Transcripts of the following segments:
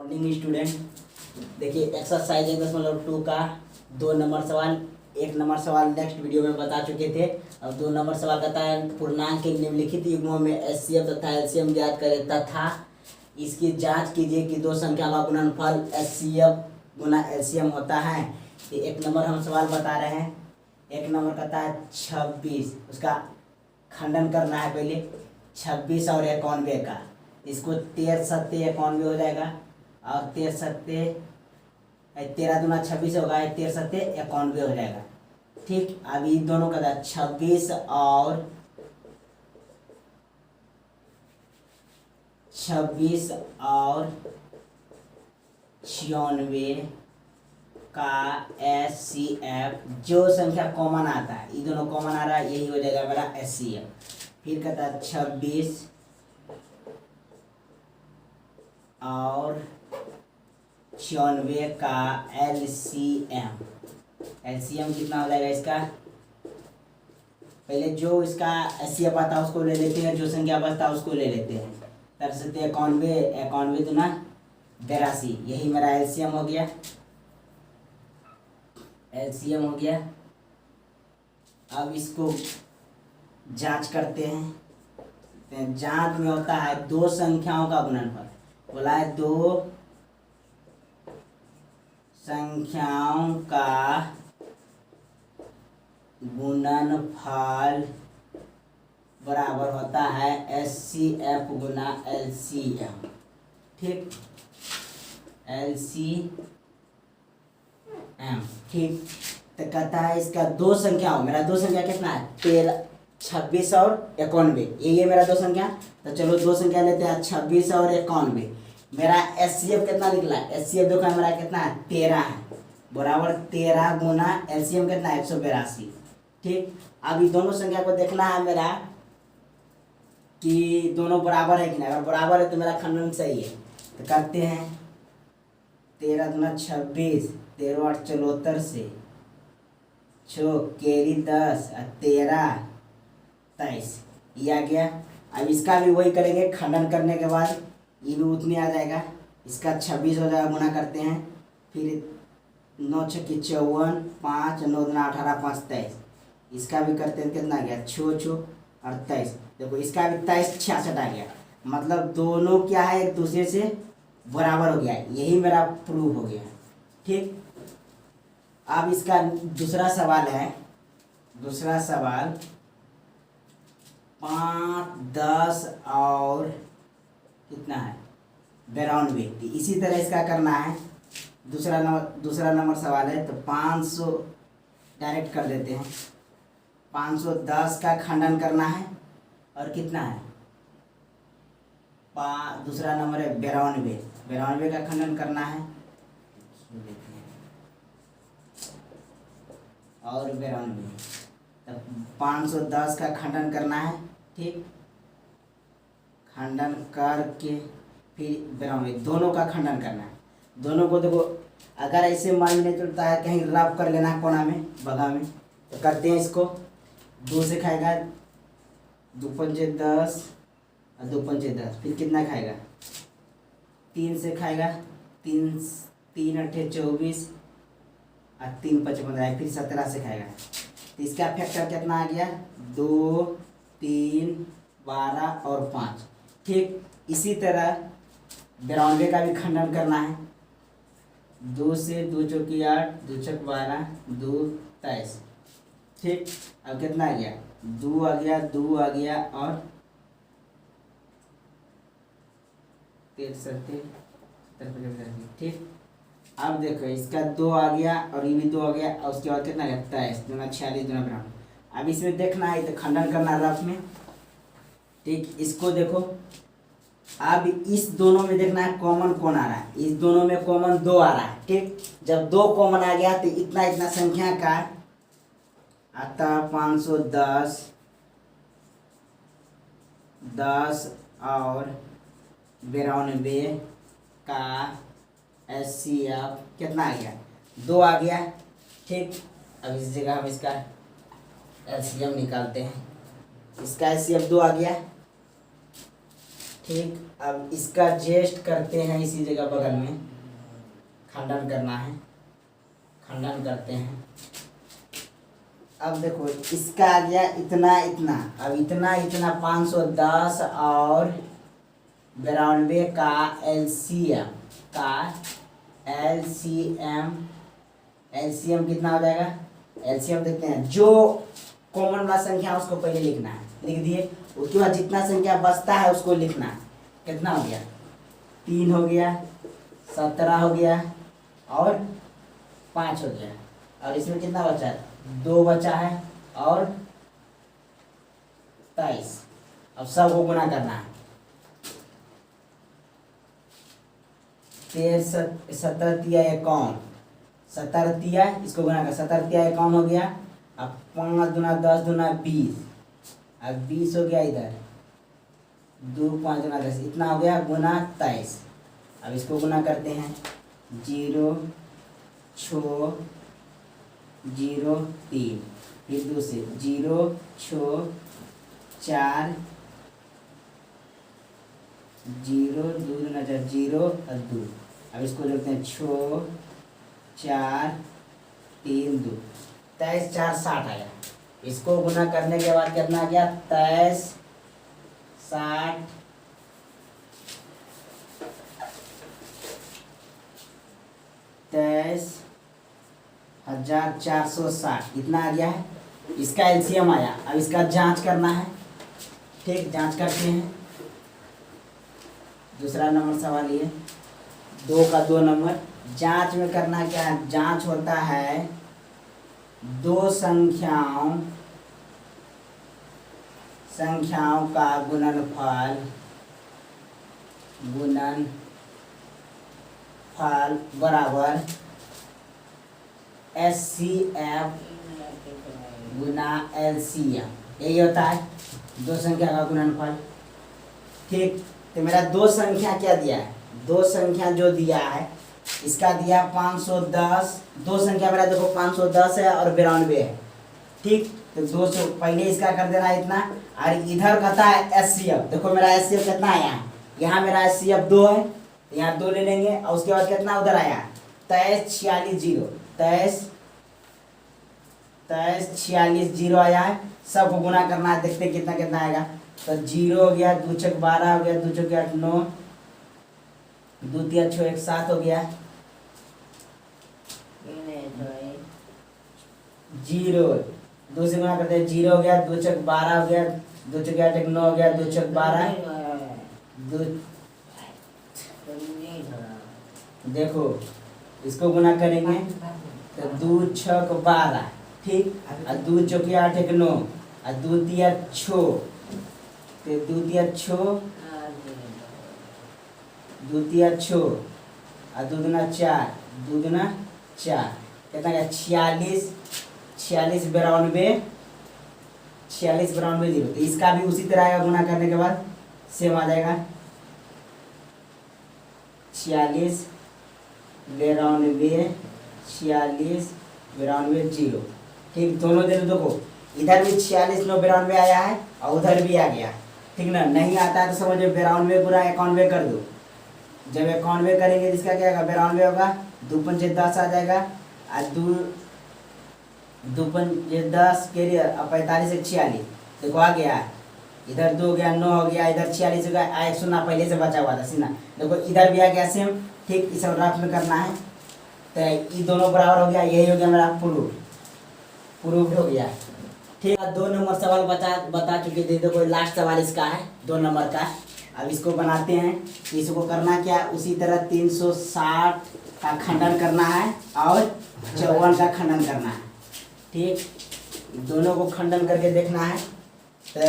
Morning student, देखिए exercise 1.2 का 2 number सवाल, 1 नंबर सवाल नेक्स्ट वीडियो में बता चुके थे। अब 2 नंबर सवाल कहता है पूर्णांक के निम्नलिखित युग्मों में एचसीएफ तथा एलसीएम ज्ञात करें तथा इसकी जांच कीजिए कि दो संख्याओं का गुणनफल एचसीएफ गुना एलसीएम होता है। तो 1 नंबर हम सवाल बता रहे हैं। 1 नंबर कहता है 26, उसका खंडन करना है पहले। 26 और 91 का, इसको 13 सत्ते 91 हो जाएगा और 13 सत्ते 13 दूना 26 होगा, 13 सत्ते 91 हो जाएगा। ठीक, अब ये दोनों का 26 और 96 का एचसीएफ जो संख्या कॉमन आता है, ये दोनों कॉमन आ रहा है, यही हो जाएगा मेरा एचसीएफ। फिर कहता है 26 और 96 का एलसीएम। एलसीएम कितना हो जाएगा इसका? पहले जो इसका एचसीएफ आता है उसको ले लेते हैं, जो संख्या बचता है उसको ले लेते हैं। तर से 91 दूना 82, यही मेरा एलसीएम हो गया। एलसीएम हो गया। अब इसको जांच करते हैं। जांच में होता है दो संख्याओं का गुणनफल। बोला है दो संख्याओं का गुणनफल बराबर होता है एचसीएफ गुना एलसीएम। ठीक, एलसीएम। ठीक, तो कहता है इसका दो संख्याओं, मेरा दो संख्या कितना है? 26 और 91, ये मेरा दो संख्या। तो चलो दो संख्या लेते हैं, 26 और 91। मेरा एचसीएफ कितना निकला? एचसीएफ देखो मेरा कितना है? 13 है, बराबर 13 गुना एलसीएम कितना है? 182। ठीक, अब ये दोनों संख्या को देखना है मेरा कि दोनों बराबर है कि नहीं। अगर बराबर है तो मेरा खंडन सही है। तो करते हैं 13 दूना 26, 13 8 74 से छो केरी 10 और 13 23, ये आ गया। अब इसका भी वही करेंगे, खंडन करने के बाद ये भी उतनी आ जाएगा। इसका 26 हो जाएगा, गुना करते हैं। फिर 9 6 54, 5 9 दूना 18, 5 23। इसका भी करते हैं, कितना आ गया? 6 6 और 23। देखो इसका भी 23 66 आ गया। मतलब दोनों क्या है? एक दूसरे से बराबर हो गया। यही मेरा प्रूफ हो गया। ठीक, अब इसका दूसरा सवाल है। दूसरा सवाल 5 10 और कितना है? 92। इसी तरह इसका करना है। दूसरा नंबर सवाल है। तो 500 डायरेक्ट कर देते हैं। 510 का खंडन करना है और कितना है? दूसरा नंबर है 92 का खंडन करना है और 92। तब 510 का खंडन करना है। ठीक, खंडन करके फिर 92, दोनों का खंडन करना है। दोनों को देखो, अगर ऐसे मान नहीं चलता है, कहीं रब कर लेना है कोना में, बगा में, तो करते हैं इसको। 2 से खाएगा 2 पंचे 10 और 2 पंचे 10, फिर कितना खाएगा? 3 से खाएगा 3 अट्ठे 24 और 3 5 15, फिर 17 से खाएगा। तो इसका फैक्टर कितना आ गया? 2 3 12 और 5। ठीक, इसी तरह 92 का भी खंडन करना है। 2 से 2 चौकी 8, 2 छक 12, 2 23। ठीक, अब कितना आ गया? 2 आ गया, 2 आ गया और 13 सत्ते 70। ठीक, अब देखो इसका 2 आ गया और ये भी 2 आ गया और उसके बाद कितना लगता है? 46 दूना 52। अब इसमें देखना है तो खंडन करना रफ में। ठीक, इसको देखो। अब इस दोनों में देखना है कॉमन कौन आ रहा है। इस दोनों में कॉमन 2 आ रहा है। ठीक, जब 2 कॉमन आ गया तो इतना संख्या का आता 510 10 और 92 का एचसीएफ कितना आ गया? 2 आ गया। ठीक, अब इस जगह हम इसका एलसीएम निकालते हैं। इसका एचसीएफ 2 आ गया। ठीक, अब इसका जेस्ट करते हैं इसी जगह बगल में, खंडन करना है, खंडन करते हैं। अब देखो इसका आ गया इतना इतना, अब इतना इतना 510 और 92 का एलसीएम एलसीएम कितना हो जाएगा? एलसीएम देखते हैं, जो कॉमन वाला संख्या उसको पहले लिखना है, लिख दिए। उसके बाद जितना संख्या बचता है उसको लिखना है। कितना हो गया? 3 हो गया, 17 हो गया और 5 हो गया, और इसमें कितना बचा है? 2 बचा है और 23। अब सबको गुना करना है। 17 तिया 51, 17 तिया इसको गुना कर, 17 तिया 51 हो गया। अब 5 दूना 10 दूना 20, अब 20 हो गया इधर, 2 5 दूना 10, इतना हो गया गुना 23। अब इसको गुना करते हैं, 0 6 0 3, फिर 2 से 0 6 4 0 2 दूना 4 0 और 2। अब इसको जोड़ते हैं 6 4 3 2, 23 4 60 आया। इसको गुना करने के बाद कितना आ गया? 23 60 23,460 इतना आ गया है। इसका एलसीएम आया। अब इसका जांच करना है। ठीक, जांच करते हैं। दूसरा नंबर सवाल ये 2 का 2 नंबर। जांच में करना क्या है? जांच होता है दो संख्याओं का गुणनफल बराबर एचसीएफ गुना एलसीएम, यही होता है दो संख्या का गुणनफल। ठीक, तो मेरा दो संख्या क्या दिया है? दो संख्या जो दिया है इसका दिया 510। दो संख्या मेरा देखो 510 है और 92 है। ठीक, तो 200 पहले इसका कर देना है इतना, और इधर कहता है एचसीएफ। देखो मेरा एचसीएफ कितना आया? यहाँ मेरा एचसीएफ 2 है, यहाँ 2 ले लेंगे, और उसके बाद कितना उधर आया? 23,46,0 आया है। सबको गुना करना है, देखते कितना कितना आएगा। तो 0 हो गया, 2 छक 12 हो गया, 2 छक 8 9, 2 तिया 6 1 7 हो गया। 0 2 से गुना करते हैं, 0 हो गया, 2 छक 12 हो गया, 2 छक 8 1 9 हो गया, 2 छक 12 2। देखो इसको गुना करेंगे तो 2 छक 12, ठीक, और 2 चौके 8 1 9, और 2 तिया 6, तो 2 तिया 6, 2 तिया 6, और 2 दूना 4, 2 दूना 4, कितना गया? 46 46 92 46 92 0। तो इसका भी उसी तरह आएगा, गुना करने के बाद सेम आ जाएगा 46 92 46 92 0। ठीक, दोनों दिन देखो इधर भी 46 9 92 आया है और उधर भी आ गया। ठीक ना, नहीं आता है तो समझो 92 गुना 91 कर दो। जब 91 करेंगे तो इसका क्या होगा? 92 होगा, 2 पंचे 10 आ जाएगा, और 2 पंचे 10 के लिए 45 1 46, देखो आ गया। इधर 2 गया, 9 हो गया, इधर 46 हो गया, 1 शून्य पहले से बचा हुआ था सीना। देखो इधर भी आ गया सेम। ठीक, इस रफ में करना है। तो ये दोनों बराबर हो गया, यही हो गया मेरा प्रूफ हो गया। ठीक है, 2 नंबर सवाल बता चुके थे। देखो लास्ट सवाल इसका है 2 नंबर का। अब इसको बनाते हैं। इसको करना क्या? उसी तरह 360 का खंडन करना है और 54 का खंडन करना है। ठीक, दोनों को खंडन करके देखना है तो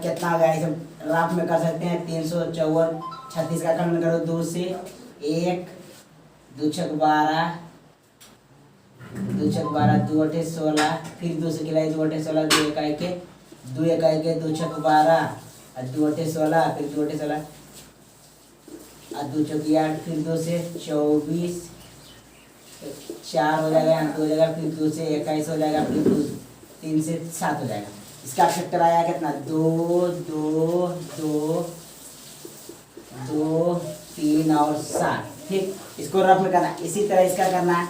कितना हो गया। इसे राफ में कर सकते हैं। 354 36 का खंडन करो 2 से, 1 2 छक 12 2 छक 12 2 अठे 16, फिर 2 से खिलाई 2 अठे 16, 2 1 के 2 1 के 2 छक 12 और 2 अठे 16, फिर 2 अठे 16 और 2 चौकी 8, फिर 2 से 24 4 हो जाएगा, 2 हो जाएगा, फिर 2 से 21 हो जाएगा, फिर 2 3 से 7 हो जाएगा। इसका फैक्टर आया कितना? 2 2 2 2 3 और 7, ठीक। इसको रफ में करना। इसी तरह इसका करना है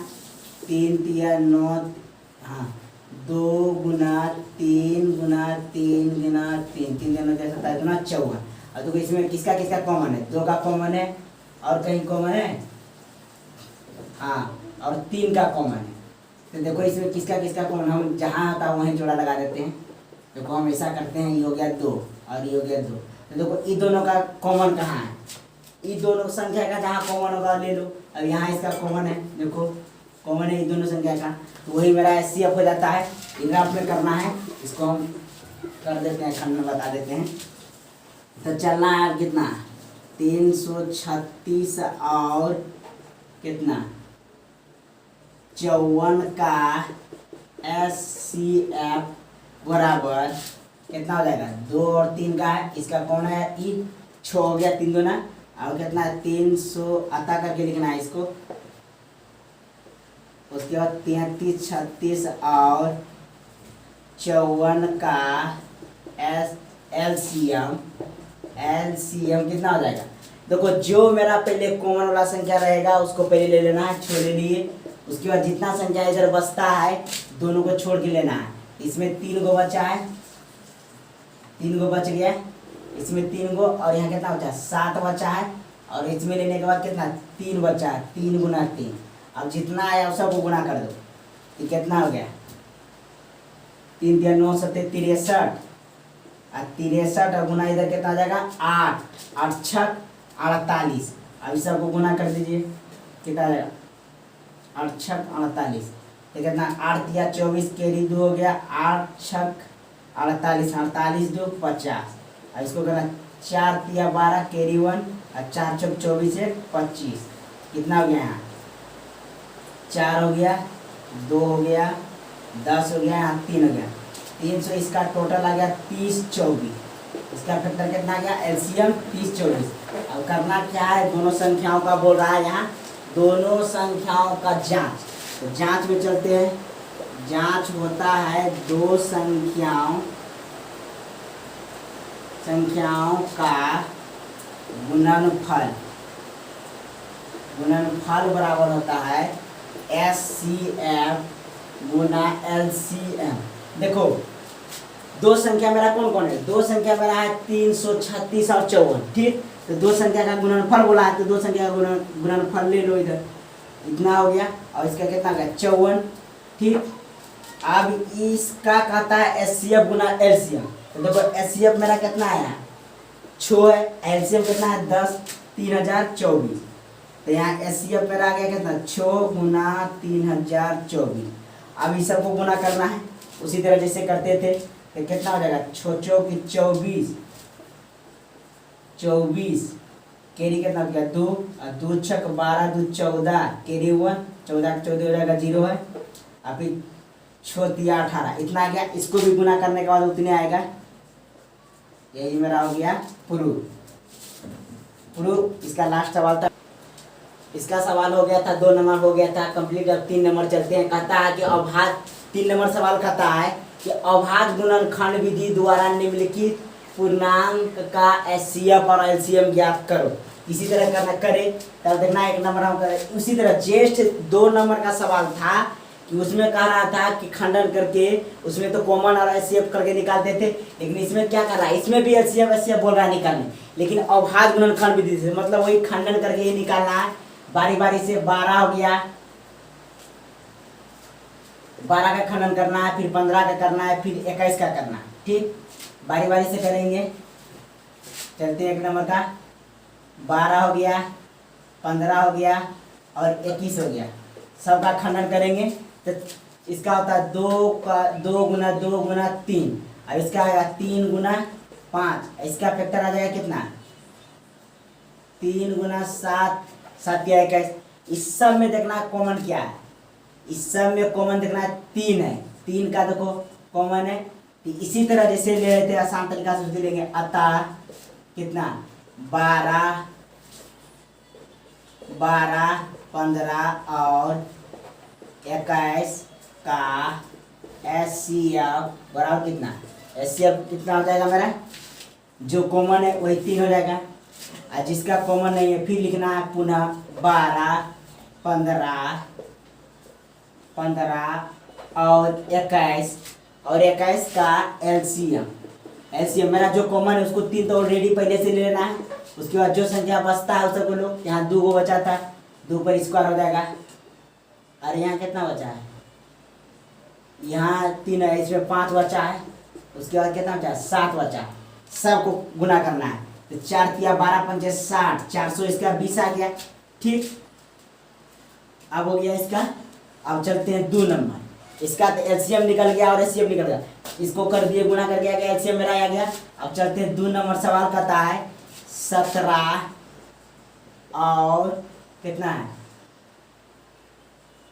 3 तिया 9, हाँ 2 गुना 3 गुना 3 गुना 3, 3 गुना 7 गुना 54। और देखो इसमें किसका किसका कॉमन है, 2 का कॉमन है और कहीं कॉमन है, हाँ और 3 का कॉमन है। तो देखो इसमें किसका किसका कॉमन, हम जहाँ आता है वहीं जोड़ा लगा देते हैं। देखो हम ऐसा करते हैं, ये हो गया 2 और ये हो गया 2। तो देखो ये दोनों का कॉमन कहाँ है, ये दोनों संख्या का जहाँ कॉमन होगा ले लो। अब यहाँ इसका कॉमन है, देखो कॉमन है ये दोनों संख्या का, तो वही मेरा HCF हो जाता है। ग्राफ में करना है, इसको हम कर देते हैं, खंड में बता देते हैं। तो चलना है कितना 336 और कितना 54 का HCF बराबर कितना हो जाएगा, 2 और 3 का है, इसका कौन है ई 6 हो गया 3 दूना, और कितना है 300 अता करके लिखना है इसको। उसके बाद 33 36 और 54 का LCM कितना हो जाएगा। देखो जो मेरा पहले कॉमन वाला संख्या रहेगा उसको पहले ले लेना है, छोड़ लिए। उसके बाद जितना संख्या इधर बचता है दोनों को छोड़ के लेना है। इसमें 3 गो बचा है, 3 गो बच गया, इसमें 3 गो, और यहाँ कितना बचा है 7 बचा है, और इसमें लेने के बाद कितना 3 बचा है, 3 गुना 3। अब जितना आया उस सबको गुना कर दो, ये कितना हो गया 3 3 9 7 63 और 63 और गुना इधर कितना आ जाएगा 8 8 6 48। अब इस सबको गुना कर दीजिए, कितना आ जाएगा 8 6 48, तो कितना 8 या 24 कैरी 2 हो गया, 8 6 48 48 2 50। अब इसको करना 4 या 12 कैरी 1 और 4 6 24 है 25। कितना हो गया यहाँ 4 हो गया, 2 हो गया, 10 हो गया, यहाँ 3 हो गया, 300। इसका टोटल आ गया 30 24। इसका फैक्टर कितना आ गया LCM 30 24। अब करना क्या है, दोनों संख्याओं का बोल रहा है यहाँ, दोनों संख्याओं का जांच। तो जांच में चलते हैं। जांच होता है दो संख्याओं का गुणनफल। गुणनफल बराबर होता है HCF गुना LCM। देखो दो संख्या मेरा कौन कौन है, दो संख्या मेरा है 336 और 54, ठीक। तो दो संख्या का गुणनफल बोला है, तो दो संख्या का गुणनफल ले लो इधर, इतना हो गया, और इसका कितना हो गया 54, ठीक। अब इसका कहता है HCF गुना LCM। तो देखो HCF मेरा कितना आया 6 है, LCM कितना है 10, 3024। तो यहाँ HCF मेरा आ गया कितना 6 गुना 3024। अब इस सबको गुना करना है उसी तरह जैसे करते थे। तो कितना हो जाएगा 6 की 24 कैरी कितना हो गया 2 और 2 6 12 2 14 कैरी 1 14 14 हो जाएगा 0 है। अब फिर 6 3 18 इतना आ गया। इसको भी गुना करने के बाद उतने आएगा। यही मेरा हो गया प्रूफ। इसका लास्ट सवाल था, इसका सवाल हो गया था 2 नंबर हो गया था कंप्लीट। अब 3 नंबर चलते हैं। कहता है कि अभाज्य, 3 नंबर सवाल कहता है कि अभाज्य गुणनखंड विधि द्वारा निम्नलिखित पूर्णांक का HCF और LCM ज्ञात करो। इसी तरह करना करे तब देखना 1 नंबर हम करें। उसी तरह ज्येष्ठ 2 नंबर का सवाल था कि उसमें कह रहा था कि खंडन करके, उसमें तो कॉमन और HCF करके निकालते थे, लेकिन इसमें क्या कर रहा है, इसमें भी HCF बोल रहा है निकालने, लेकिन अभाज्य गुणनखंड विधि से, मतलब वही खंडन करके ही निकालना है। बारी बारी से 12 हो गया, 12 का खंडन करना है, फिर 15 का करना है, फिर 21 का करना है, ठीक। बारी बारी से करेंगे। चलते हैं 1 नंबर का 12 हो गया, 15 हो गया और 21 हो गया, सबका खंडन करेंगे। तो इसका होता है 2 गुना 2 गुना 3, अब इसका आएगा 3 गुना 5, इसका फैक्टर आ जाएगा कितना 3 गुना 7 7 या 21। इस सब में देखना कॉमन क्या है, इस सब में कॉमन देखना है 3 है, 3 का देखो कॉमन है। तो इसी तरह जैसे ले रहे थे आसान तरीका से लेंगे। अतः कितना 12 15 और 21 का HCF बराबर कितना, HCF कितना हो जाएगा मेरा, जो कॉमन है वही 3 हो जाएगा। और जिसका कॉमन नहीं है फिर लिखना है पुनः 12, 15, 15 और 21 और 21 का एलसीएम। एलसीएम मेरा जो कॉमन है उसको 3 तो ऑलरेडी पहले से ले लेना है। उसके बाद जो संख्या बचता है उसको लो। यहाँ 2 को बचा था, 2 पर स्क्वायर हो जाएगा। और यहाँ कितना बचा है? यहाँ 3 है, इसमें 5 बचा है। उसके बाद कितना बचा है? 7 बचा है। सबको गुना करना है तो 4 तिया 12 पंचे 60, 400 इसका 20 आ गया। ठीक, अब हो गया इसका। अब चलते हैं 2 नंबर। इसका तो एलसीएम निकल गया और एचसीएफ निकल गया, इसको कर दिए गुना कर गया, एलसीएम मेरा आ गया। अब चलते हैं 2 नंबर। सवाल कहता है 17 और कितना है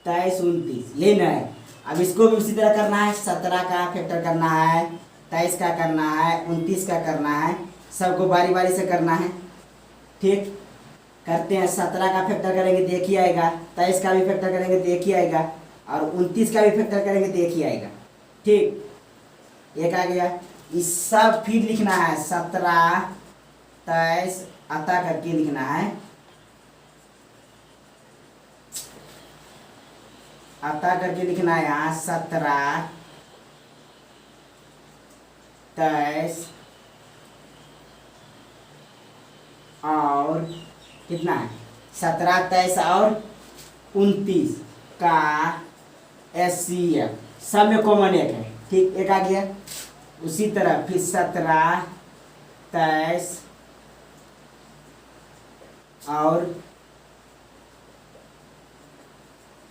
23, 29 लेना है। अब इसको भी उसी तरह करना है। 17 का फैक्टर करना है, 23 का करना है, 29 का करना है, सबको बारी बारी से करना है। ठीक, करते हैं। 17 का फैक्टर करेंगे तो एक ही आएगा, 23 का भी फैक्टर करेंगे तो एक ही आएगा, और 29 का भी फैक्टर करेंगे तो एक ही आएगा। ठीक, एक आ गया। इस सब फिर लिखना है 17, 23 अता करके लिखना है। अता करके लिखना है यहाँ 17, 23 और कितना है 17, 23 और 29 का एचसीएफ। सब में कॉमन एक है। ठीक, एक आ गया। उसी तरह फिर 17, 23 और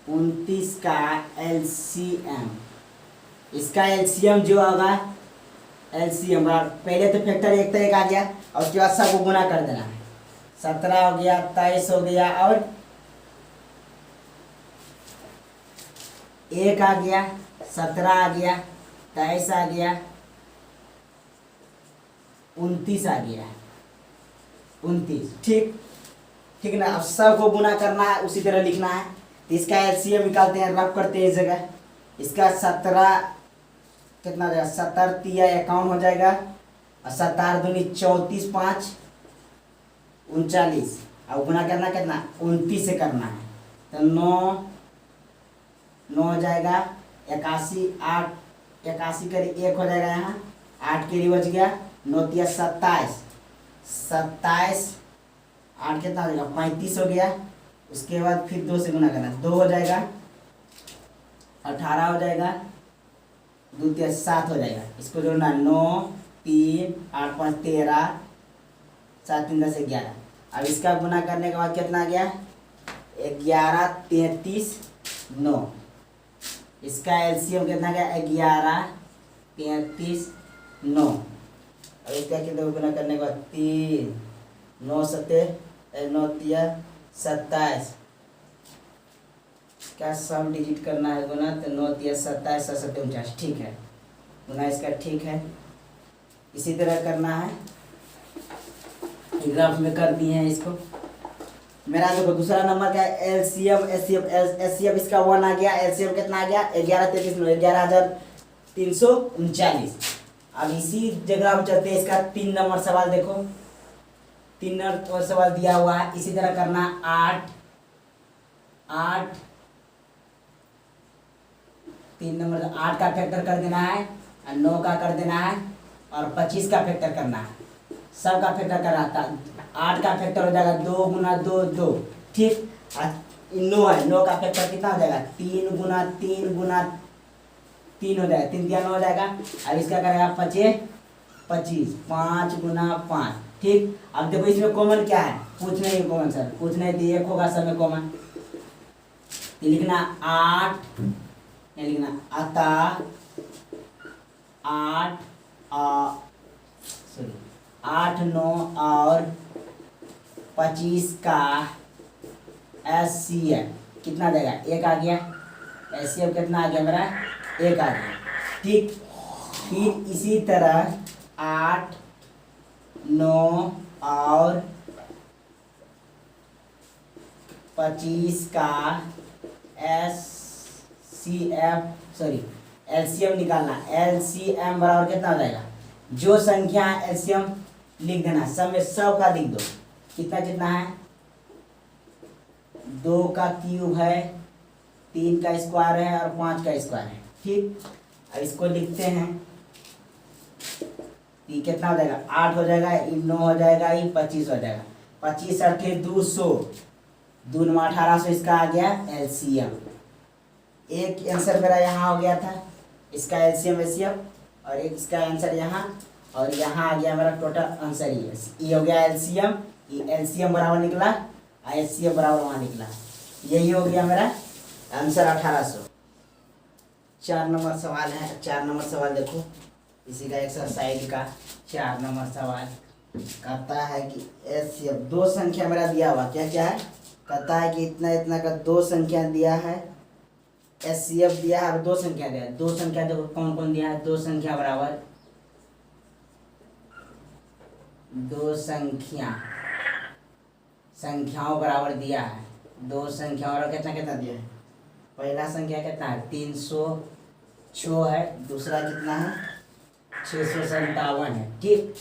29 का एलसीएम। इसका एलसीएम जो होगा, एलसीएम पहले तो फैक्टर एक तक आ गया और उसके बाद सबको गुना कर देना है। 17 हो गया, 23 हो गया और 1 आ गया, 17 आ गया, 23 आ गया, 29 आ गया, 29। ठीक, ठीक ना। अब सबको गुना करना है, उसी तरह लिखना है। तो इसका एलसीएम निकालते हैं, रब करते हैं इस जगह। इसका 17 कितना हो जाएगा? 17 तिया 51 हो जाएगा, और 17 दूनी 34, 5 39। अब गुना करना कितना? 29 से करना है। तो 9 हो जाएगा, 81, 8 81 कर 1 हो जाएगा, यहाँ 8 के लिए बच गया। 9 तिया 27, 27 8 कितना हो जाएगा? 35 हो गया। उसके बाद फिर 2 से गुना करना, 2 हो जाएगा, 18 हो जाएगा, 2 तिया 7 हो जाएगा। इसको जोड़ना 9 3 8 5 13, 7 3 10 11। अब इसका गुना करने के बाद कितना आ गया? 11 33 9। इसका एलसीएम कितना गया? 11 33 9। अब इसका कितना गुना करने के बाद 3 9 7 9 तिया 27। क्या सब डिजिट करना है गुना, तो 9 तिया 27 7 49। ठीक है, गुना इसका ठीक है। इसी तरह करना है, ग्राफ में कर दिए हैं इसको। मेरा देखो दूसरा नंबर का एलसीएम एचसीएफ इसका 1 आ गया। एलसीएम कितना आ गया? 11 33 9, 11,339। अब इसी जगह हम चलते हैं। इसका 3 नंबर सवाल देखो, 3 नंबर सवाल दिया हुआ है। इसी तरह करना 8 3 नंबर 8 का फैक्टर कर देना है, और 9 का कर देना है, और 25 का फैक्टर करना है। सब का फैक्टर करना था। 8 का फैक्टर हो जाएगा 2 गुना 2 2। ठीक, 9 है, 9 का फैक्टर कितना हो जाएगा? 3 गुना 3 गुना 3 हो जाएगा, 3 दिया 9 हो जाएगा। अब इसका करेगा 25 25 5 गुना 5। ठीक, अब देखो इसमें कॉमन क्या है? कुछ नहीं कॉमन सर, कुछ नहीं तो 1 होगा सब में कॉमन। लिखना 8 लिखना अतः 8 9 और 25 का एचसीएफ कितना देगा? 1 आ गया। एचसीएफ कितना आ गया मेरा? 1 आ गया। ठीक, फिर इसी तरह 8 9 और 25 का एलसीएम निकालना। एलसीएम बराबर कितना हो जाएगा? जो संख्या एलसीएम लिख देना, सब में 100 का लिख दो। कितना कितना है, 2 का क्यूब है, 3 का स्क्वायर है और 5 का स्क्वायर है। ठीक, अब इसको लिखते हैं। ये कितना हो जाएगा, 8 हो जाएगा, ये 9 हो जाएगा, ये 25 हो जाएगा। 25 अठे 200, 2 9 1800, इसका आ गया एलसीएम। एक आंसर मेरा यहाँ हो गया था, इसका एलसीएम एचसीएफ, और एक इसका आंसर यहाँ, और यहाँ आ गया मेरा टोटल आंसर ये हो गया एलसीएम। ये एलसीएम बराबर निकला, एचसीएफ बराबर वहाँ निकला। यही हो गया मेरा आंसर 1800। 4 नंबर सवाल है। 4 नंबर सवाल देखो, इसी का एक्सरसाइज का 4 नंबर सवाल कहता है कि एचसीएफ, दो संख्या मेरा दिया हुआ, क्या क्या है, कहता है कि इतना इतना का 2 संख्या दिया है, एचसीएफ दिया है और 2 संख्या दिया है। 2 संख्या देखो कौन कौन दिया है, 2 संख्या बराबर, 2 संख्याओं बराबर दिया है। 2 संख्याओं बराबर कितना कितना दिया है, पहला संख्या कितना है 306 है, दूसरा कितना है 657 है। ठीक,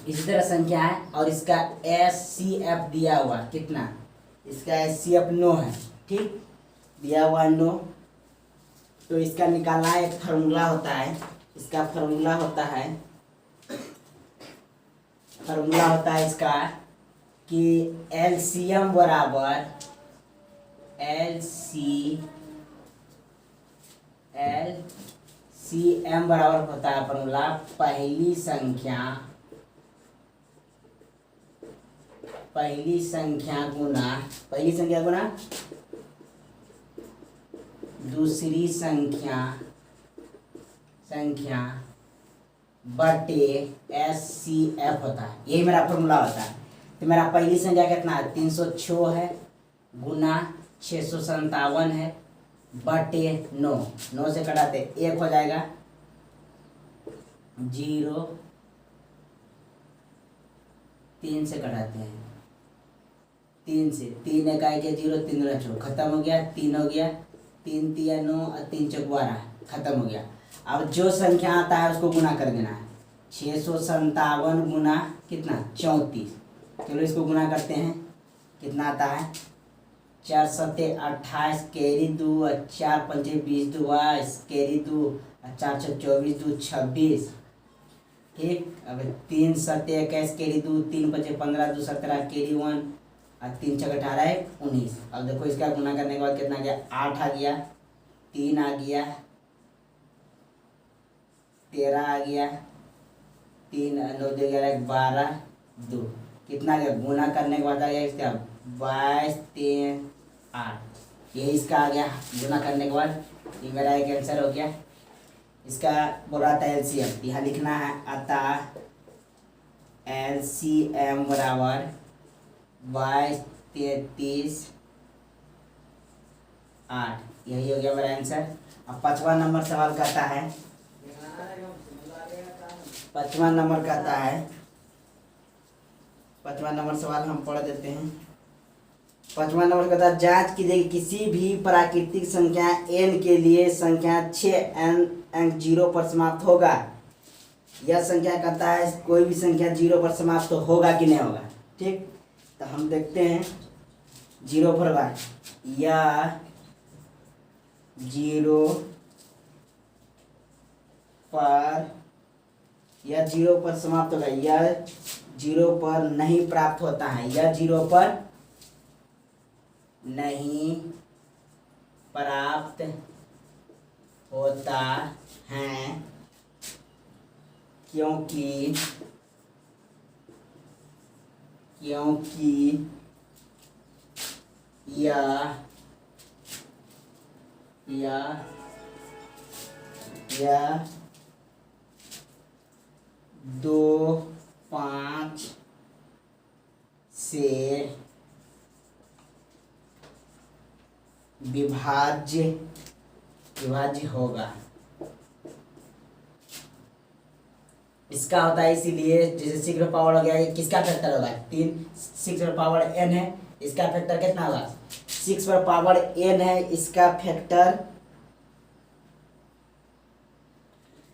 इसी तरह संख्या है, और इसका एचसीएफ दिया हुआ कितना, इसका एचसीएफ 9 है। ठीक, दिया हुआ 9, तो इसका निकालना एक फार्मूला होता है, इसका फार्मूला होता है इसका कि एलसीएम बराबर एलसीएम बराबर होता है फार्मूला, पहली संख्या गुना दूसरी संख्या बटे एचसीएफ होता है। यही मेरा फॉर्मूला होता है। तो मेरा पहली संख्या कितना है 306 है, गुना 657 है, बटे 9, 9 से कटाते 1 हो जाएगा, 0, 3 से कटाते हैं, 3 से 3 इकाई के 0, 3 दूना 6, खत्म हो गया, 3 हो गया, 3 तिया 9 और 3 चौक 12, खत्म हो गया। अब जो संख्या आता है उसको गुना कर देना है, 657 गुना कितना 34। चलो इसको गुना करते हैं, कितना आता है 4 सत्ते 28, कैरी 2 और 4 पंचे 20, 2 कैरी 2 और 4 छः 24, 2 26। ठीक, अब 3 सत्ते 21, कैरी 2, 3 पंचे 15, 2 17, कैरी 1 और 3 छः 18, 19। अब देखो इसका गुना करने के बाद कितना गया, 8 आ गया, 3 आ गया, 13 आ गया, 3 9 दे 11 12, 2 कितना गया, गुना करने के बाद आ गया इसका 22 3 8। ये इसका आ गया गुना करने के बाद, ये मेरा एक आंसर हो गया। इसका बोल रहा था एलसीएम, यहाँ लिखना है, अतः एलसीएम बराबर 22 33 8। यही हो गया मेरा आंसर। अब 5वां नंबर सवाल कहता है, 5वां नंबर कहता है, 5वां नंबर सवाल हम पढ़ देते हैं। 5वां नंबर कहता है, जांच कीजिए कि किसी भी प्राकृतिक संख्या n के लिए संख्या 6n अंक 0 पर समाप्त होगा। यह संख्या कहता है कोई भी संख्या 0 पर समाप्त होगा कि नहीं होगा। ठीक, तो हम देखते हैं 0 पर होगा, यह 0 पर समाप्त होगा, यह 0 पर नहीं प्राप्त होता है, यह 0 पर नहीं प्राप्त होता है, क्योंकि यह 2 5 से विभाज्य होगा। इसका होता है इसीलिए, जैसे 6 पावर हो गया, ये किसका फैक्टर होगा 3, 6 पावर n है, इसका फैक्टर कितना होगा 6 पर पावर n है, इसका फैक्टर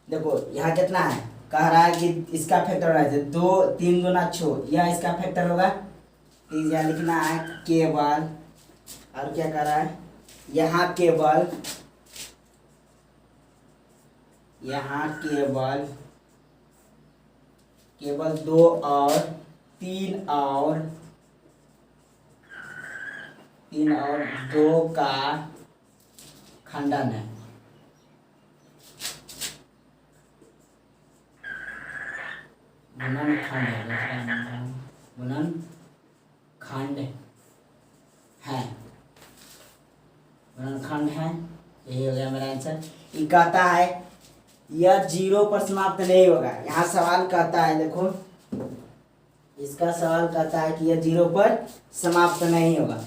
देखो यहाँ कितना है, कह रहा है कि इसका फैक्टर होना चाहिए 2 3 दूना 6, यह इसका फैक्टर होगा। तो यहाँ लिखना है केवल, और क्या कह रहा है यहाँ केवल, यहाँ केवल 2 और 3 और 2 का खंडन है। गुणनखंड है, गुणनखंड है, गुणनखंड है। यही हो गया मेरा आंसर। ये कहता है यह 0 पर समाप्त नहीं होगा। यहाँ सवाल कहता है, देखो इसका सवाल कहता है कि यह 0 पर समाप्त नहीं होगा।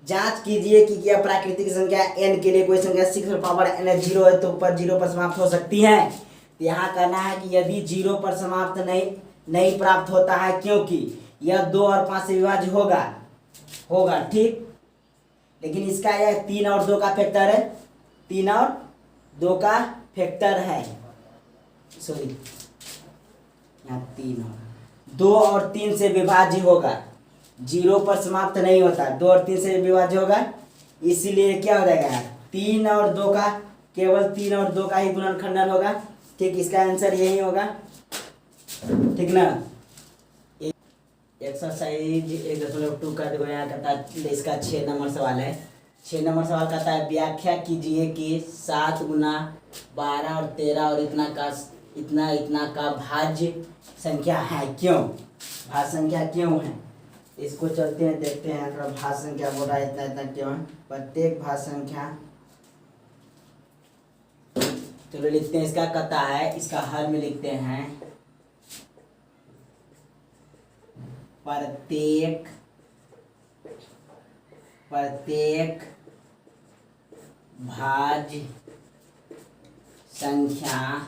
जांच कीजिए कि क्या प्राकृतिक संख्या n के लिए कोई संख्या 6 पावर n 0 है तो पर 0 पर समाप्त हो सकती है। तो यहाँ कहना है कि यदि 0 पर समाप्त नहीं प्राप्त होता है, क्योंकि यह 2 और 5 से विभाज्य होगा ठीक। लेकिन इसका यह 3 और 2 का फैक्टर है, 3 और 2 का फैक्टर है, सॉरी यहाँ 3 होगा, 2 और 3 से विभाज्य होगा, 0 पर समाप्त नहीं होता, 2 और 3 से विभाज्य होगा। इसीलिए क्या हो जाएगा 3 और 2 का, केवल 3 और 2 का ही गुणनखंडन होगा ठीक। इसका आंसर यही होगा ठीक ना। एक्सरसाइज 1.2 का देखो यहाँ कहता है, इसका 6 नंबर सवाल है। 6 नंबर सवाल कहता है व्याख्या कीजिए कि 7 गुना 12 और 13 और इतना का भाज्य संख्या है क्यों, भाज्य संख्या क्यों है। इसको चलते हैं देखते हैं, थोड़ा भाज्य संख्या बोल रहा है इतना क्यों है। प्रत्येक भाज्य संख्या, चलो लिखते हैं, इसका कहता है, इसका हल में लिखते हैं प्रत्येक भाज्य संख्या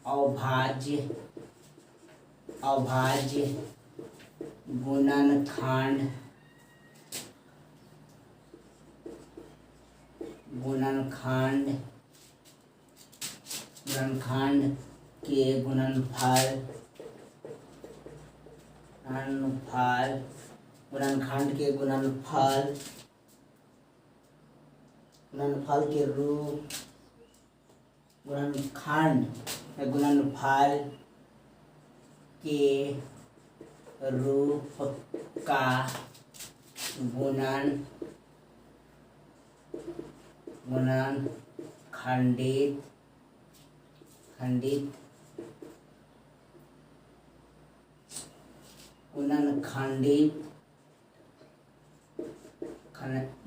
अभाज्य गुणनखंड के गुणनफल के रूप, गुणनखंड गुणनफल के रूप का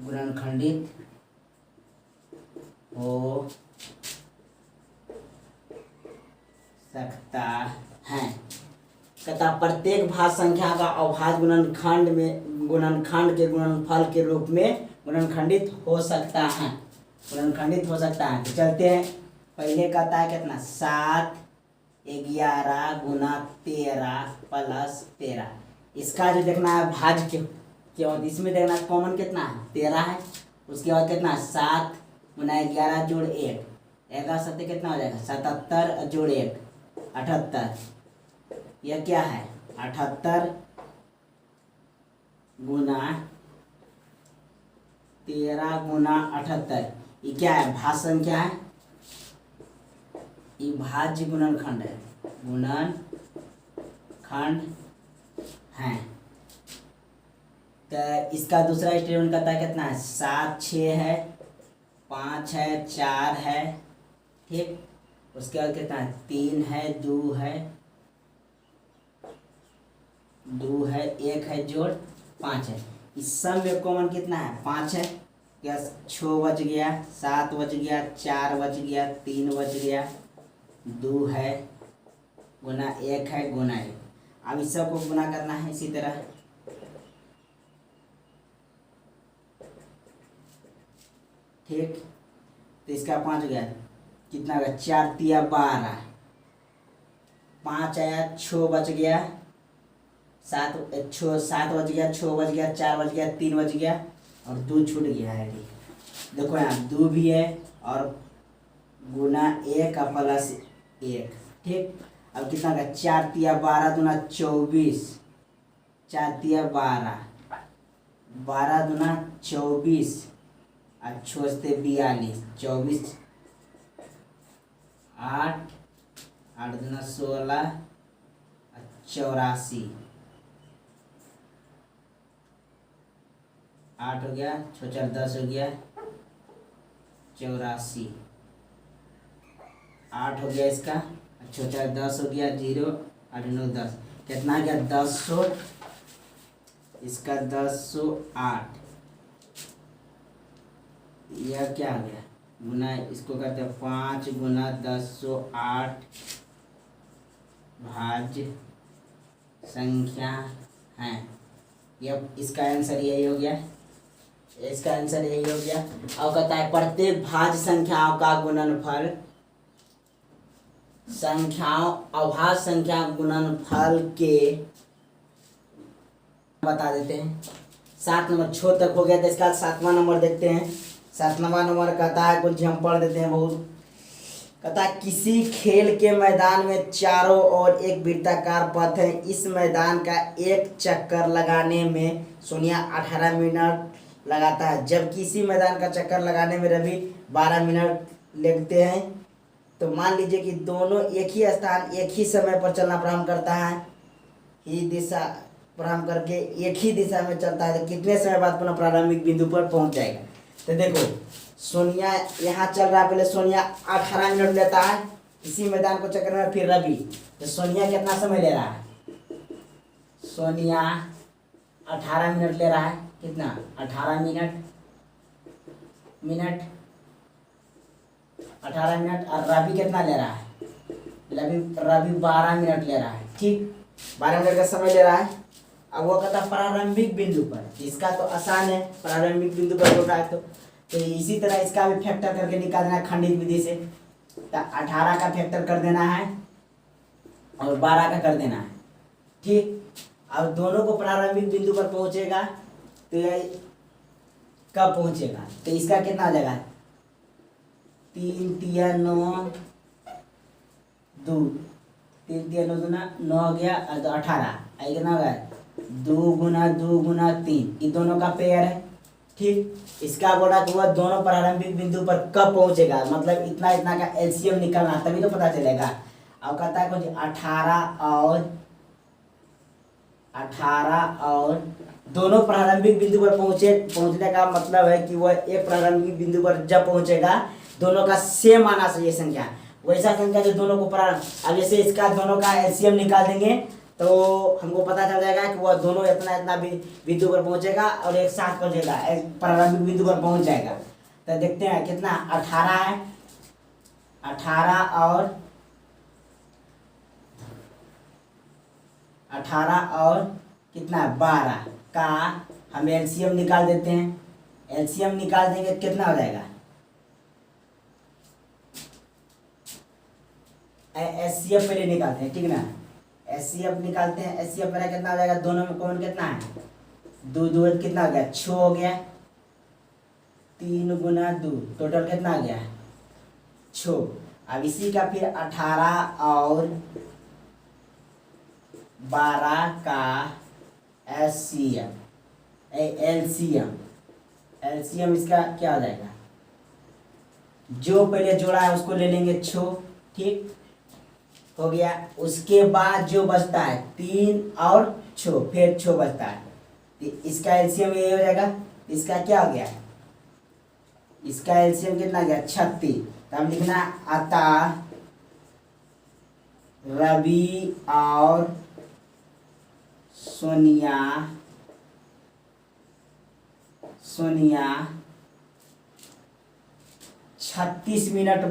गुणनखंडित हो सकता है। कहता प्रत्येक भाज्य संख्या का अभाज्य गुणनखंड के गुणनफल के रूप में गुणनखंडित हो सकता है, तो चलते हैं। पहले कहता है कितना 7 11 गुना 13 प्लस 13। इसका जो देखना है भाज्य क्यों, इसमें देखना कॉमन कितना है 13 है। उसके बाद कितना 7 गुना 11 जोड़ 1, 11 7 कितना हो जाएगा 77 जोड़ 1 78। यह क्या है 78 गुना 13 गुना 78। ये क्या है भाज्य संख्या है, ये भाज्य गुणनखंड है। तो इसका दूसरा स्टेटमेंट कहता है कितना है 7 6 है, 5 है, 4 है ठीक। उसके बाद कितना है 3 है, 2 है, 1 है जोड़ 5 है। इस सब में कॉमन कितना है 5 है। क्या 6 बच गया, 7 बच गया, 4 बच गया, 3 बच गया, 2 है गुना 1 है गुना 1। अब इस सब को गुना करना है इसी तरह। ठीक, तो इसका 5 हो गया, कितना होगा 4 तिया 12, 5 आया, 6 बच गया, 7 बच गया, 6 बच गया, 4 बच गया, 3 बच गया और 2 छूट गया है। देखो यहाँ 2 भी है और गुना 1 का प्लस 1, ठीक। अब कितना का 4 तिया 12 दूना 24, 4 तिया 12, 12 दूना 24 और छोड़ते 42, 24 8, 8 दूना 16, 84, 8 हो गया, 6 4 10 हो गया, 84, 8 हो गया इसका, 6 4 10 हो गया, 0 8 9 10, कितना आ गया 1000, इसका 1008, यह क्या आ गया गुना, इसको कहते हैं 5 गुना 1008 भाज्य संख्या है। यह इसका आंसर यही हो गया, इसका आंसर यही हो गया। और कहता है प्रत्येक भाज्य संख्याओं का गुणनफल, संख्याओं अभाज्य संख्या गुणनफल के बता देते हैं। 7 नंबर छो तक हो गया, तो इसका 7वां नंबर देखते हैं। 7वां नंबर कहता है, कुछ हम पढ़ देते हैं बहुत। कहता है किसी खेल के मैदान में चारों ओर एक वृत्ताकार पथ है, इस मैदान का एक चक्कर लगाने में सोनिया 18 मिनट लगाता है, जबकि इसी मैदान का चक्कर लगाने में रवि 12 मिनट लगते हैं। तो मान लीजिए कि दोनों एक ही स्थान एक ही समय पर चलना प्रारंभ करता है, ही दिशा प्रारंभ करके एक ही दिशा में चलता है, तो कितने समय बाद पुनः प्रारंभिक बिंदु पर पहुंच जाएगा। तो देखो सोनिया यहाँ चल रहा है, पहले सोनिया 18 मिनट लेता है इसी मैदान को चक्कर में, फिर रवि, तो सोनिया कितना समय ले रहा है, सोनिया 18 मिनट ले रहा है, कितना 18 मिनट 18 मिनट, और रवि कितना ले रहा है, रवि 12 मिनट ले रहा है, ठीक 12 मिनट का समय ले रहा है। अब वो कहता है प्रारंभिक बिंदु पर, इसका तो आसान है, प्रारंभिक बिंदु पर होता है, तो इसी तरह इसका भी फैक्टर करके निकाल देना है खंडित विधि से। तो 18 का फैक्टर कर देना है और 12 का कर देना है, ठीक। अब दोनों को प्रारंभिक बिंदु पर पहुंचेगा, तो ये कब पहुंचेगा, तो इसका कितना हो जाएगा 3 तिया 9 2, 3 तिया 9 दूना 9 हो गया, और 18 आई कितना हो गया 2 गुना 3, ये दोनों का पेयर है, ठीक। इसका बोला कि वह दोनों प्रारंभिक बिंदु पर कब पहुंचेगा, मतलब इतना इतना का एलसीएम निकालना, तभी तो पता चलेगा। अब कहता है कुछ 18 और दोनों प्रारंभिक बिंदु पर पहुंचने का मतलब है कि वह एक प्रारंभिक बिंदु पर जब पहुंचेगा, दोनों का सेम आना चाहिए संख्या, वैसा संख्या जो दोनों को अब जैसे इसका दोनों का एलसीएम निकाल देंगे तो हमको पता चल जाएगा कि वह दोनों इतना इतना बिंदु पर पहुंचेगा और एक साथ पहुंचेगा, एक प्रारंभिक बिंदु पर पहुंच जाएगा। तो देखते हैं कितना 18 है, 18 और कितना 12 का हम एलसीएम निकाल देते हैं। एलसीएम निकाल देंगे कितना हो जाएगा, एचसीएफ पहले निकालते हैं, ठीक ना। एचसीएफ निकालते हैं, एचसीएफ मेरा कितना हो जाएगा, दोनों में कौन कितना है 2 2 कितना हो गया 6 हो गया, 3 गुना 2 टोटल कितना हो गया 6। अब इसी का फिर 18 और 12 का एलसीएम इसका क्या हो जाएगा, जो पहले जोड़ा है उसको ले लेंगे 6, ठीक हो गया। उसके बाद जो बचता है 3 और 6, फिर 6 बचता है, तो इसका एलसीएम ये हो जाएगा। इसका क्या हो गया, इसका एलसीएम कितना गया 36। तो हम लिखना आता रवि और सोनिया 36 मिनट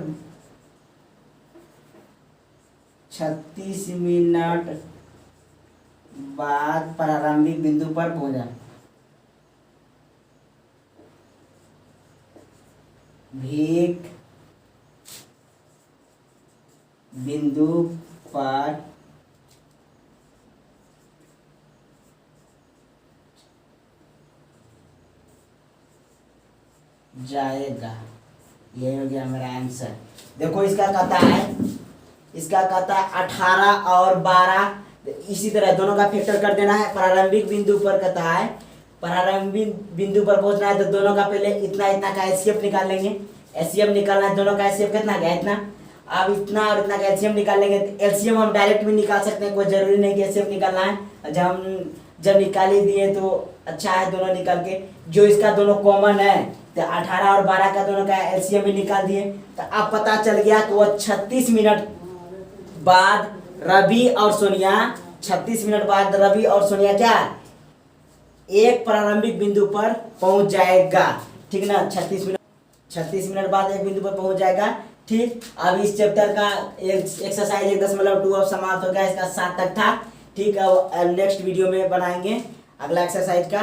बाद प्रारंभिक बिंदु पर पहुंचा। भीख बिंदु पर जाएगा। ये हो गया मेरा आंसर। देखो इसका कहता है, इसका कहता है 18 और 12, इसी तरह दोनों का फैक्टर कर देना है। प्रारंभिक बिंदु पर कहता है, प्रारंभिक बिंदु पर पहुंचना है तो दोनों का पहले इतना इतना का एचसीएफ निकाल लेंगे। एचसीएफ निकालना है, दोनों का एचसीएफ कितना गया, इतना। अब इतना और इतना का एलसीएम निकाल लेंगे। तो एलसीएम हम डायरेक्ट भी निकाल सकते हैं, कोई जरूरी नहीं कि एचसीएफ निकालना है। जब निकाल ही दिए तो अच्छा है, दोनों निकाल के जो इसका दोनों कॉमन है, तो 18 और 12 का दोनों का एलसीएम भी निकाल दिए। तो अब पता चल गया कि वो 36 मिनट बाद रवि और सोनिया, 36 मिनट बाद रवि और सोनिया क्या एक प्रारंभिक बिंदु पर पहुंच जाएगा। ठीक ना, 36 मिनट बाद एक बिंदु पर पहुंच जाएगा। ठीक, अब इस चैप्टर का एक्सरसाइज 1.2 अब समाप्त हो गया। इसका 7 तक था। ठीक है, नेक्स्ट वीडियो में बनाएंगे अगला एक्सरसाइज का।